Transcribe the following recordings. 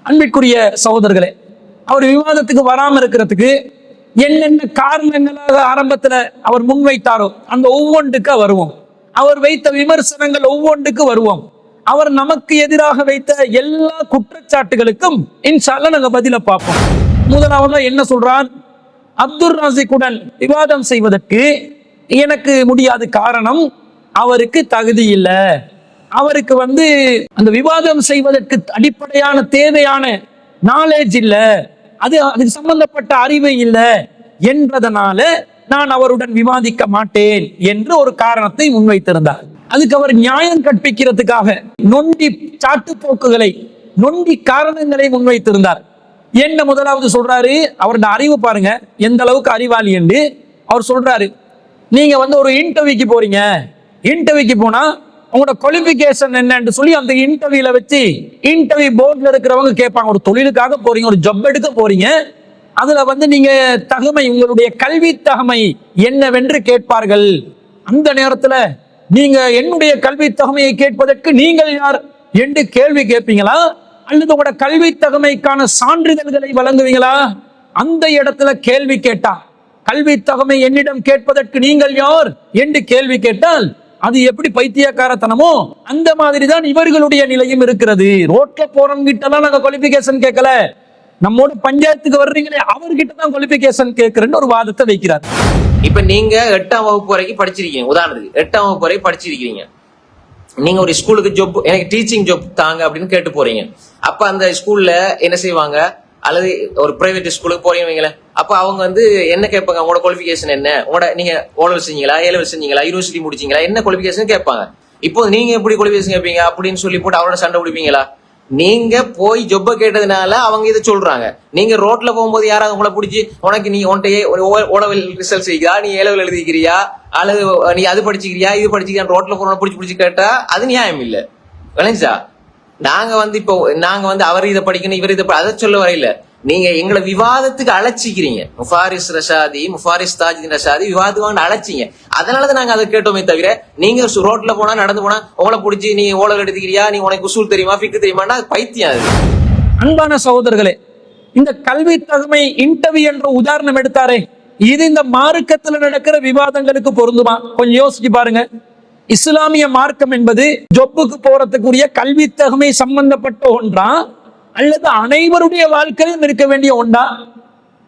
அன்பிற்குரிய சகோதரர்களே, அவர் விவாதத்துக்கு வராம இருக்கிறதுக்கு என்னென்ன காரணங்களாக ஆரம்பத்துல அவர் முன்வைத்தாரோ அந்த ஒவ்வொன்றுக்கு வருவோம். அவர் வைத்த விமர்சனங்கள் ஒவ்வொன்றுக்கு வருவோம். அவர் நமக்கு எதிராக வைத்த எல்லா குற்றச்சாட்டுகளுக்கும் இன்ஷா அல்லாஹ் நாங்க பதில பார்ப்போம். முதலாவது என்ன சொல்றான்? அப்துல் ராசிக்குடன் விவாதம் செய்வதற்கு எனக்கு முடியாத காரணம், அவருக்கு தகுதி இல்லை, அவருக்கு அந்த விவாதம் செய்வதற்கு அடிப்படையான தேவையான நாலேஜ் இல்லை, அதுக்கு சம்பந்தப்பட்ட அறிவு இல்லை என்பதனால நான் அவருடன் விவாதிக்க மாட்டேன் என்று ஒரு காரணத்தை முன்வைத்திருந்தார். அதுக்கு அவர் நியாயம் கற்பிக்கிறதுக்காக நொண்டி சாட்டுப்போக்குகளை, நொண்டி காரணங்களை முன்வைத்திருந்தார். என்ன முதலாவது சொல்றாரு, அவருடைய அறிவு பாருங்க எந்த அளவுக்கு அறிவாளி என்று. அவர் சொல்றாரு, நீங்க ஒரு இன்டர்வியூக்கு போறீங்க, இன்டர்வியூக்கு போனா உங்களோட குவாலிஃபிகேஷன் என்னன்னு சொல்லி அந்த இன்டர்வியூல வச்சு இன்டர்வியூ போர்ட்ல இருக்கிறவங்க கேட்பாங்க. ஒரு தொழிலுக்காக போறீங்க, ஒரு ஜாப் எடுக்க போறீங்க, அதுல நீங்க தகமை, உங்களுடைய கல்வி தகமை என்னவென்று கேட்பார்கள். அந்த நேரத்துல நீங்க என்னுடைய கல்வி தகமையை கேட்பதற்கு நீங்கள் யார் என்று கேள்வி கேட்பீங்களா, அல்லது உங்களோட கல்வி தகமைக்கான சான்றிதழ்களை வழங்குவீங்களா? அந்த இடத்துல கேள்வி கேட்டா, கல்வி தகமை என்னிடம் கேட்பதற்கு நீங்கள் யார் என்று கேள்வி கேட்டால் அது எப்படி பைத்தியக்காரத்தனமோ அந்த மாதிரி தான் இவர்களுடைய நிலையும் இருக்கிறது. ரோட்ல போறவங்கிட்டலாம் நாங்க குவாலிஃபிகேஷன் கேட்கல, நம்மோட பஞ்சாயத்துக்கு வர்றீங்களே அவர்கிட்ட தான் குவாலிஃபிகேஷன் கேட்கிறேன்னு ஒரு வாதத்தை வைக்கிறார். இப்ப நீங்க 8ஆம் வகுப்பு வரைக்கும் படிச்சிருக்கீங்க, உதாரணத்துக்கு 8ஆம் வகுப்பு வரைக்கும் படிச்சிருக்கீங்க. நீங்க ஒரு ஸ்கூலுக்கு ஜாப், எனக்கு டீச்சிங் ஜாப் தாங்க அப்படின்னு கேட்டு போறீங்க. அப்ப அந்த ஸ்கூல்ல என்ன செய்வாங்க, அல்லது ஒரு பிரைவேட் ஸ்கூலுக்கு போறீங்க, அப்ப அவங்க என்ன கேட்பாங்க, உங்களோட குவாலிஃபிகேஷன் என்ன, உங்களோட நீங்க ஓலெவல் செஞ்சீங்களா, ஏலெவல் செஞ்சீங்களா, யூனிவர்சிட்டி முடிச்சீங்களா, என்ன குவாலிஃபிகேஷன் கேட்பாங்க. இப்போ நீங்க எப்படி குவாலிஃபிகேஷன் கேட்பீங்க அப்படின்னு சொல்லி போட்டு அவரோட சண்டை பிடிப்பீங்களா? நீங்க போய் ஜொப்ப கேட்டதுனால அவங்க இதை சொல்றாங்க. நீங்க ரோட்ல போகும்போது யாராவது உங்களை பிடிச்சி, உனக்கு நீ ஓலெவல் ரிசல்ட் செய்கிறா, நீ ஏலெவல் எழுதிக்கிறியா, அல்லது நீ அது படிச்சுக்கிறியா, இது படிச்சுக்கிறியா, ரோட்ல போறவங்க பிடிச்சி கேட்டா அது நியாயம் இல்ல. விளைஞ்சா நாங்க இப்போ நாங்க அவர் இதை படிக்கணும், இவர் இதை அதை சொல்ல வரையில நீங்க எங்களை விவாதத்துக்கு அழைச்சிக்கிறீங்க. முஃபாரிஸ் ரஷாதி, முஃபாரிஸ் தாஜின் ரஷாதி விவாதம் அழைச்சிங்க. அதனாலதான் நாங்க அதை கேட்டோமே தவிர, நீங்க ரோட்ல போனா நடந்து போனா உங்களை பிடிச்சி நீ ஓலல் எடுத்துக்கிறியா, நீ உனக்கு உசூல் தெரியுமா, ஃபிக்கு தெரியுமான்னா பைத்தியம் அது. அன்பான சகோதரர்களே, இந்த கல்வி தகமை இன்டர்வியூ என்ற உதாரணம் எடுத்தாரே, இது இந்த மார்க்கத்துல நடக்கிற விவாதங்களுக்கு பொருந்துமா? கொஞ்சம் யோசிச்சு பாருங்க. இஸ்லாமிய மார்க்கம் என்பது ஜொப்புக்கு போறதுக்குரிய கல்வி தகமை சம்பந்தப்பட்ட ஒன்றா, அல்லது அனைவருடைய வாழ்க்கையிலும் இருக்க வேண்டிய ஒன்றா?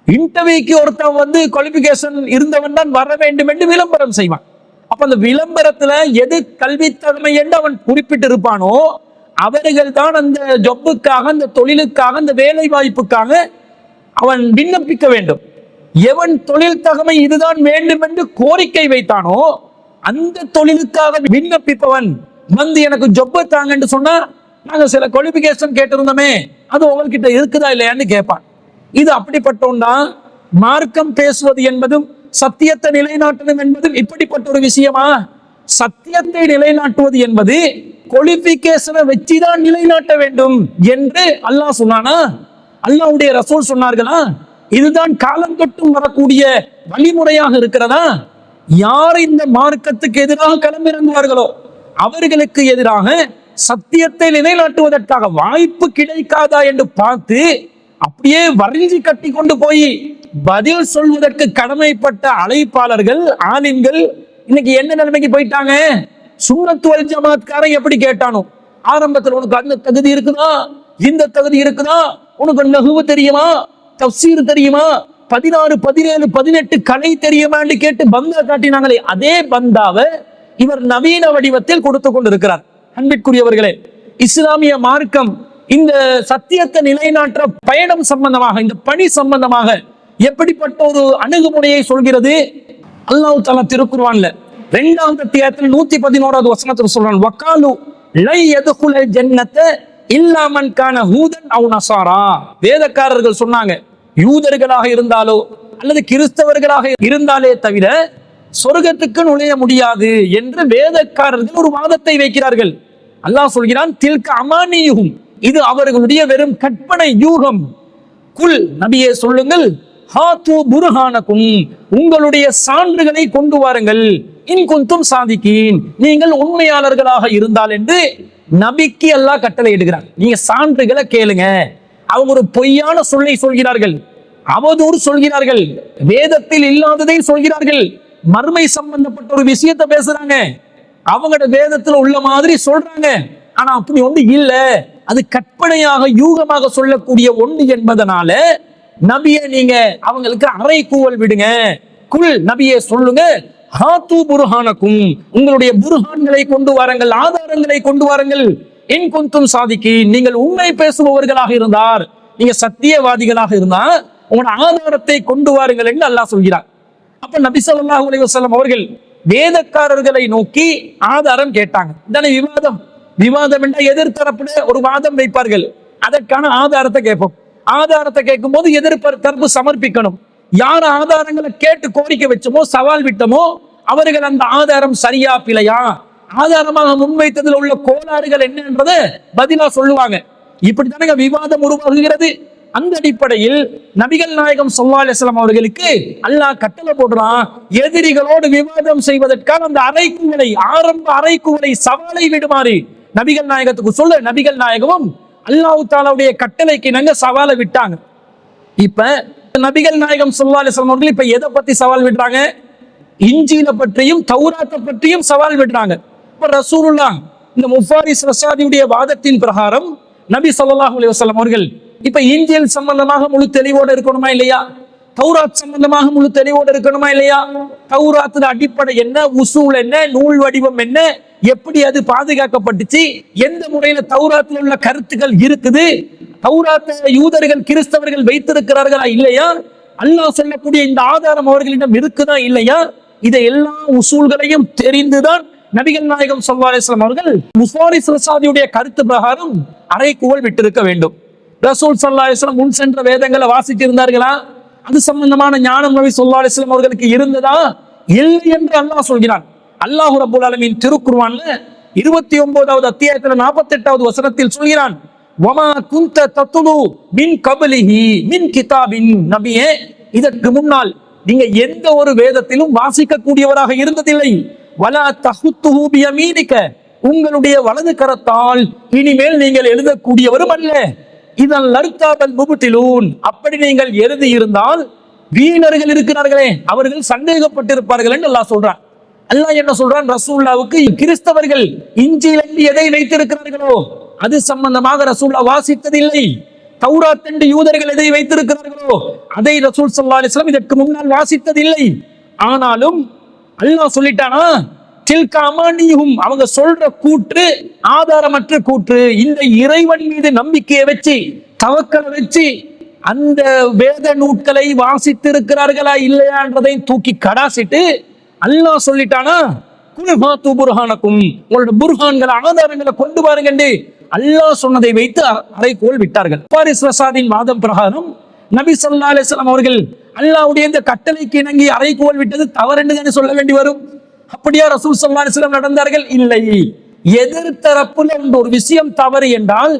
இன்டர்வியூக்கு ஒருத்தன் குவாலிஃபிகேஷன் இருந்தவன் தான் வர வேண்டும் என்று விளம்பரம் செய்வான். அப்ப அந்த விளம்பரத்துல எது கல்வி தகமை என்று அவன் குறிப்பிட்டு இருப்பானோ அவர்கள் தான் அந்த ஜொப்புக்காக, அந்த தொழிலுக்காக, அந்த வேலை வாய்ப்புக்காக அவன் விண்ணப்பிக்க வேண்டும். எவன் தொழில் தகமை இதுதான் வேண்டும் என்று கோரிக்கை வைத்தானோ அந்த தொழிலுக்காக விண்ணப்பிப்பவன் எனக்கு ஜொப்ப தாங்கன்னு சொன்னா, நாங்க சில குவாலிஃபிகேஷன் கேட்டிருந்தோமே அது உங்ககிட்ட இருக்குதா இல்லையான்னு கேட்பான். இது அப்படிப்பட்டோம்னா மார்க்கம் பேசுவது என்பதும் சத்தியத்தை நிலைநாட்டணும் என்பதும் இப்படிப்பட்ட ஒரு விஷயமா? சத்தியத்தை நிலைநாட்டுவது என்பது குவாலிஃபிகேஷனை வச்சுதான் நிலைநாட்ட வேண்டும் என்று அல்லாஹ் சொன்னானா? அல்லாஹ்வுடைய ரசூல் சொன்னார்களா? இதுதான் காலம் தொட்டும் வரக்கூடிய வழிமுறையாக இருக்கிறதா? யார் இந்த மார்க்கத்துக்கு எதிராக களமிறங்குவார்களோ அவர்களுக்கு எதிராக சத்தியத்தை நிலைநாட்டுவதற்காக வாய்ப்பு கிடைக்காதா என்று பார்த்து அப்படியே வரிஞ்சு கட்டி கொண்டு போய் பதில் சொல்வதற்கு கடமைப்பட்ட அழைப்பாளர்கள், ஆலிம்கள் இன்னைக்கு என்ன நிலைமைக்கு போயிட்டாங்க? சுன்னத் வல் ஜமாத்காரன் எப்படி கேட்டானோ, ஆரம்பத்தில் உனக்கு அந்த தகுதி இருக்குதா, இந்த தகுதி இருக்குதா, உனக்கு நஹ்வு தெரியுமா, தஃப்சீர் தெரியுமா, 16, 17, 18 கலை தெரியுமான்னு கேட்டு பந்தா காட்டினாங்களே, அதே பந்தாவை இவர் நவீன வடிவத்தில் கொடுத்து கொண்டிருக்கிறார். அன்பிற்குரியவர்களே, இஸ்லாமிய மார்க்கம் இந்த சத்தியத்தை நிலைநாட்டுற பயணம் சம்பந்தமாக, இந்த பணி சம்பந்தமாக எப்படிப்பட்ட ஒரு அணுகுமுறையை சொல்கிறது? அல்லாஹ் தஆலா திருக்குர்ஆன்ல 2வது அத்தியாயத்தில் 111வது வசனத்தில் சொல்றான், வகாலு லை யதுகுல் ஜன்னத இல்லா மன் கான ஹூதன் அவ் நஸாரா. வேதக்காரர்கள் சொன்னாங்க, யூதர்களாக இருந்தாலோ அல்லது கிறிஸ்தவர்களாக இருந்தாலே தவிர சொர்க்கத்துக்கு நுழைய முடியாது என்று வேதக்காரர்கள் ஒரு வாதத்தை வைக்கிறார்கள். அல்லாஹ் சொல்கிறான், தில்க அமானியுஹும், இது அவர்களுடைய வெறும் கற்பனை யூகம். குல், நபியே சொல்லுங்கள், ஹாத்து புர்ஹானக்கும், உங்களுடைய சான்றுகளை கொண்டு வாருங்கள், இன் குந்தும் சாதிக்கீன், நீங்கள் உண்மையாளர்களாக இருந்தால் என்று நபிக்கு அல்லாஹ் கட்டளை இடுகிறார். நீங்க சான்றுகளை கேளுங்க, அவங்க ஒரு பொய்யான சொல்லை சொல்கிறார்கள், அவதூறு சொல்கிறார்கள், வேதத்தில் இல்லாததை சொல்கிறார்கள், மறுமை சம்பந்தப்பட்ட ஒரு விஷயத்தை பேசுறாங்க, அவங்களோட வேதத்துல உள்ள மாதிரி சொல்றாங்க. ஆனா அப்படி ஒன்று இல்ல, அது கற்பனையாக யூகமாக சொல்லக்கூடிய ஒன்று என்பதனால நபியை நீங்க அவங்களுக்கு அரை கூவல் விடுங்க. குல் நபியே சொல்லுங்க, ஹாத்து புர்ஹானக்கும், உங்களுடைய புர்ஹான்களை கொண்டு வாருங்கள், ஆதாரங்களை கொண்டு வாருங்கள். இன் குந்தும் சாதிக்கி, நீங்கள் உண்மை பேசுபவர்களாக இருந்தார், நீங்க சத்தியவாதிகளாக இருந்தா உங்களோட ஆதாரத்தை கொண்டு வாருங்கள் என்று அல்லாஹ் சொல்கிறார். அப்ப நபி ஸல்லல்லாஹு அலைஹி வஸல்லம் அவர்கள் வேதக்காரர்களை நோக்கி ஆதாரம் கேட்டாங்க. இதானே விவாதம். விவாதம் என்ற எதிர்த்தரப்புல ஒரு வாதம் வைப்பார்கள், அதற்கான ஆதாரத்தை கேட்போம். ஆதாரத்தை கேட்கும் போது எதிர்த்தரப்பு சமர்ப்பிக்கணும். யார் ஆதாரங்களை கேட்டு கோரிக்கை வச்சோமோ, சவால் விட்டமோ, அவர்கள் அந்த ஆதாரம் சரியா பிழையா, ஆதாரமாக முன்வைத்ததில் உள்ள கோளாறுகள் என்னன்றத பதிலா சொல்லுவாங்க. இப்படித்தானே விவாதம் உருவாகுகிறது. அந்த அடிப்படையில் நபிகள் நாயகம் ஸல்லல்லாஹு அலைஹி வஸல்லம் அவர்களுக்கு அல்லாஹ் கட்டளை போடுறான், எதிரிகளோடு விவாதம் செய்வதற்கான அந்த அறைகூவலை, ஆரம்ப அறைகூவலை, சவாலை விடுமாறு நபிகள் நாயகத்துக்கு சொல்ல, நபிகள் நாயகமும் அல்லாஹ் தஆலாவுடைய கட்டளைக்கு நாங்க சவாலை விட்டாங்க. இப்ப நபிகள் நாயகம் ஸல்லல்லாஹு அலைஹி வஸல்லம் அவர்கள் இப்ப எதை பத்தி சவால் விடுறாங்க? இன்ஜீல பற்றியும் தௌராத்தை பற்றியும் சவால் விடுறாங்க. இப்ப ரசூலுல்லாஹ் இந்த முஃபாரிஸ் ரஸாதியுடைய வாதத்தின் பிரகாரம் நபி ஸல்லல்லாஹு அலைஹி வஸல்லம் அவர்கள் இப்ப இன்ஜீல் சம்பந்தமாக முழு தெளிவோடு இருக்கணுமா இல்லையா? தௌராத் சம்பந்தமாக முழு தெளிவோடு இருக்கணுமா இல்லையா? தௌராத்துல அடிப்படை என்ன, உசூல் என்ன, நூல் வடிவம் என்ன, எப்படி அது பாதுகாக்கப்பட்டுச்சு, எந்த முறையில தௌராத்தில் உள்ள கருத்துக்கள் இருக்குது, தௌராத்தை யூதர்கள் கிறிஸ்தவர்கள் வைத்திருக்கிறார்களா இல்லையா, அல்லாஹ் சொல்லக்கூடிய இந்த ஆதாரம் அவர்களிடம் இருக்குதா இல்லையா, இதை எல்லா உசூல்களையும் தெரிந்துதான் நபிகள் நாயகம் ஸல்லல்லாஹு அலைஹி வஸல்லம் அவர்கள் முஃபாரிஸ் ரஸாதியுடைய கருத்து பிரகாரம் அறைகூவல் விட்டிருக்க வேண்டும். ரசூல் ஸல்லல்லாஹு அலைஹி வஸல்லம் முன் சென்ற வேதங்களை வாசித்திருந்தார்களா? அது சம்பந்தமான ஞானம் நபி ஸல்லல்லாஹு அலைஹி வஸல்லம் அவர்களுக்கு இருந்ததா? இல்லை என்று அல்லாஹ் சொல்கிறான். அல்லாஹ் ரப்பல் ஆலமீன் திருக்குர்ஆன்ல 29வது அத்தியாயத்துல 48வது வசனத்தில் சொல்கிறான், வமா குன்த தத்லு மின் கப்லிஹி மின் கிதாபின், நபியே இதற்கு முன்னால் நீங்க எந்த ஒரு வேதத்திலும் வாசிக்க கூடியவராக இருந்ததில்லை. வலா தஹுத்துஹு பியமீனிக, உங்களுடைய வலது கரத்தால் இனிமேல் நீங்கள் எழுதக்கூடியவரும் அல்ல. இதன் லர்தாபல் முப்திலூன், அப்படி நீங்கள் எழுதி இருந்தால் வீணர்கள் இருக்கிறார்களே அவர்கள் சந்தேகப்பட்டிருப்பார்கள் என்று அல்லாஹ் சொல்றான். அல்லாஹ் என்ன சொல்றான்? ரசூலுல்லாஹ்வுக்கு கிறிஸ்தவர்கள் இன்ஜீலில் எதை வைத்திருக்கிறார்களோ அது சம்பந்தமாக ரசூலுல்லாஹ் வாசித்ததில்லை. தௌராத் என்று யூதர்கள் எதை வைத்திருக்கிறார்களோ அதை ரசூல் ஸல்லல்லாஹு அலைஹி வஸல்லம் இதற்கு முன்னால் வாசித்ததில்லை. ஆனாலும் அல்லாஹ் சொல்லிட்டானா, தில்கா அமானியுஹும், அவங்க சொல்ற கூற்று ஆதாரமற்ற கூற்று. இந்த இறைவன் மீது நம்பிக்கையை வச்சு, தவக்கலை வச்சு அந்த வேத நூட்களை வாசித்திருக்கிறார்களா இல்லையான்றதை தூக்கி கடாசிட்டு அல்லாஹ் சொல்லிட்டானா, குல் ஹாத்து புர்ஹானக்கும், உங்களோட புர்ஹான்களை ஆதாரங்களை கொண்டு பாருங்க என்று அல்லாஹ் சொன்னதை வைத்து அறைகூவல் விட்டார்கள். முஃபாரிஸ் ரஸாதின் வாதம் பிரகாரம் நபி ஸல்லல்லாஹு அலைஹி வஸல்லம் அவர்கள் அல்லாஹ்வுடைய இந்த கட்டளைக்கு இணங்கி அறைகூவல் விட்டது தவறு என்று சொல்ல வேண்டி வரும். அப்படியா ரசூல் ஸல்லல்லாஹு அலைஹி வஸல்லம் நடந்தார்கள்? இல்லை. எதிர்த்தரப்புல ஒரு விஷயம் தவறு என்றால்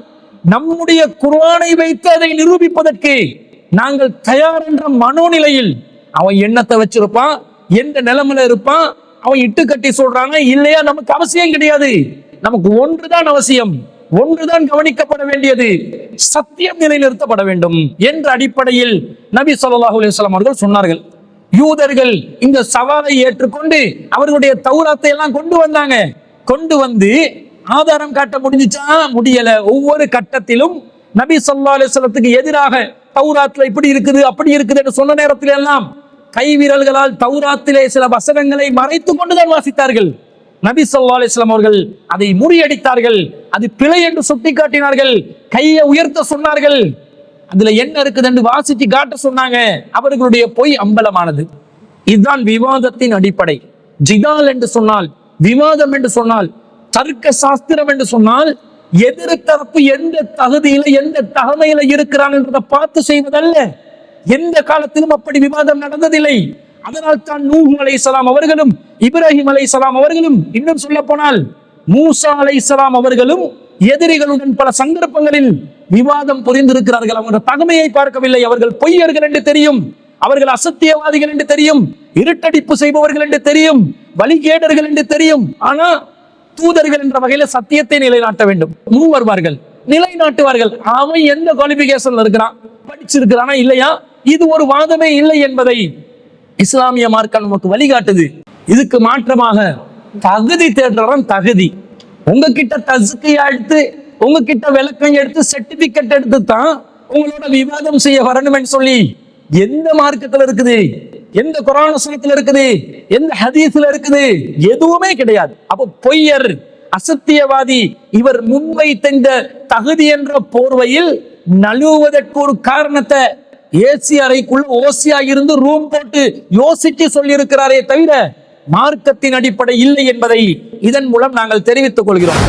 நம்முடைய குர்ஆனை வைத்து அதை நிரூபிப்பதற்கு நாங்கள் தயார் என்ற மனோநிலையில், அவன் எண்ணத்தை வச்சிருப்பான், எந்த நிலைமையில இருப்பான், அவன் இட்டு கட்டி சொல்றாங்க இல்லையா, நமக்கு அவசியம் கிடையாது. நமக்கு ஒன்றுதான் அவசியம், ஒன்றுதான் கவனிக்கப்பட வேண்டியது, சத்தியம் நிலைநிறுத்தப்பட வேண்டும் என்ற அடிப்படையில் நபி ஸல்லல்லாஹு அலைஹி வஸல்லம் அவர்கள் சொன்னார்கள். யூதர்கள் இந்த சவாலை ஏற்றுக்கொண்டு அவர்களுடைய தௌராத்தை எல்லாம் கொண்டு வந்தாங்க. கொண்டு வந்து ஆதாரம் காட்ட முடிஞ்சுச்சா? முடியல. ஒவ்வொரு கட்டத்திலும் நபி ஸல்லல்லாஹு அலைஹி வஸல்லத்துக்கு எதிராக தௌராத்ல இப்படி இருக்குது அப்படி இருக்குது என்று சொன்ன நேரத்தில் எல்லாம் கைவிரல்களால் தௌராத்திலே சில வசனங்களை மறைத்துக் கொண்டுதான் வாசித்தார்கள். நபி ஸல்லல்லாஹு அலைஹி வஸல்லம் அவர்கள் அதை முறியடித்தார்கள். அது பிழை என்று சுட்டிக்காட்டினார்கள். கையை உயர்த்த சொன்னார்கள். அதுல என்ன இருக்குது என்று வாசித்து காட்ட சொன்னாங்க. அவர்களுடைய பொய் அம்பலமானது. இதுதான் விவாதத்தின் அடிப்படை. ஜிதால் என்று சொன்னால், விவாதம் என்று சொன்னால், தர்க்க சாஸ்திரம் என்று சொன்னால், எதிர்த்தரப்பு எந்த தகுதியில எந்த தகமையில இருக்கிறான் என்றதை பார்த்து செய்வதல்ல. எந்த காலத்திலும் அப்படி விவாதம் நடந்ததில்லை. அதனால் தான் நூஹ் அலைஹிஸ்ஸலாம் அவர்களும் இப்ராஹிம் அலைஹிஸ்ஸலாம் அவர்களும், இன்னும் சொல்ல போனால் மூசா அலைஹிஸ்ஸலாம் அவர்களும் எதிரிகளுடன் பல சந்தர்ப்பங்களில் விவாதம் புரிந்திருக்கிறார்கள். அவர்கள் தகமையை பார்க்கவில்லை. அவர்கள் பொய்யர்கள் என்று தெரியும், அவர்கள் அசத்தியவாதிகள் என்று தெரியும், இருட்டடிப்பு செய்பவர்கள் என்று தெரியும், வழிகேடர்கள் என்று தெரியும். ஆனா தூதர்கள் என்ற வகையில சத்தியத்தை நிலைநாட்ட வேண்டும். முன் வருவார்கள். நிலைநாட்டுவார்கள். அவன் எந்த குவாலிபிகேஷன்ல இருக்கிறான், படிச்சிருக்கிறானா இல்லையா, இது ஒரு வாதமே இல்லை என்பதை இஸ்லாமிய மார்க்கம் நமக்கு வழிகாட்டுது. இதுக்கு மாற்றமாக தகுதி தேடுறவன் தகுதி, உங்ககிட்ட தஸ்கியா எடுத்து உங்ககிட்ட விளக்கம் எடுத்து சர்டிபிகேட் எடுத்து தான் உங்களோட விவாதம் செய்ய வரணும்னு சொல்லி எந்த மார்க்கத்துல இருக்குது, எந்த குர்ஆன் வசனத்துல இருக்குது, எந்த ஹதீஸ்ல இருக்குது, எதுவுமே கிடையாது. அப்ப பொய்யர், அசத்தியவாதி இவர் முன்வைத்த இந்த தகுதி என்ற போர்வையில் நழுவுவதற்கு ஒரு காரணத்தை ஏசி அறைக்குள்ள ஓசியா இருந்து ரூம் போட்டு யோசிச்சு சொல்லி இருக்கிறாரே தவிர மார்க்கத்தின் அடிப்படை இல்லை என்பதை இதன் மூலம் நாங்கள் தெரிவித்துக் கொள்கிறோம்.